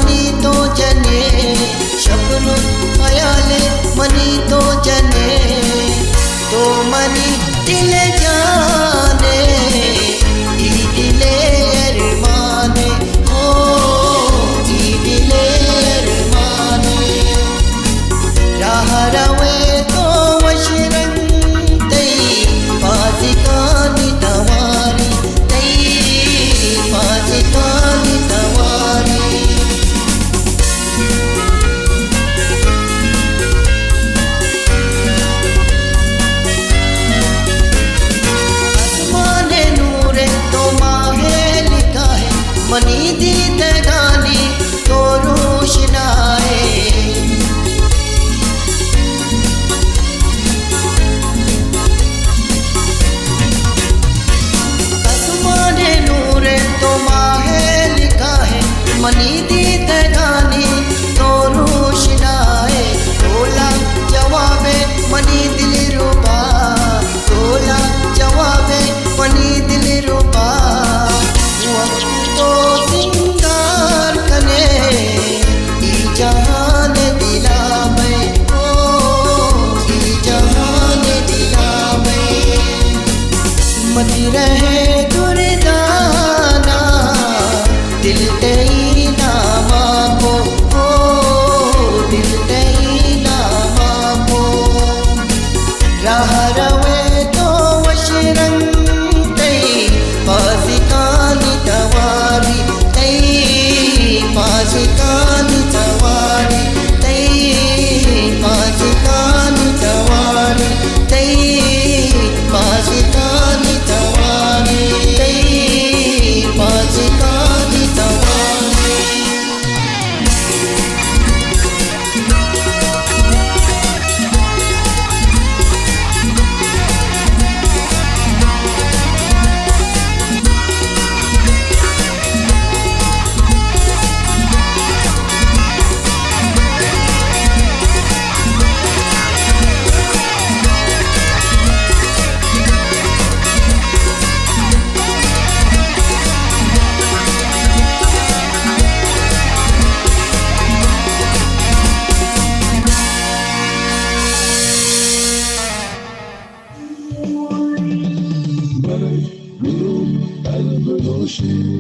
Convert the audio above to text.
money तो जने शब्द ख्याले मनी तो जने तो मनी दिल जाने ई दिले अरमाने हो ई दिले अरमाने राह रवे तो वशरंग तई पाजिकानी तवारी तई पाजिकानी तवारी मनी दी तगानी तो रोशनाए आसमाने नूर तो माहे लिखा है मनी दी तगानी तो रोशनाए तोला जवाबे मनी दिल रुबा तोला जवाबे मनी दिल रुबा तो सिंगार कने ई जहान दिला में ओ ई जहान दिला में मती रहे दुर्दाना दिल तेई नामा को ओ दिल तेई नामा को राह रवे तो वशरंग तेई पाजिकानी तवारी तई पाजिकानी तवारी तई पाजिकानी तवारी तई पाजिकानी तवारी तई पाजिकानी तवारी She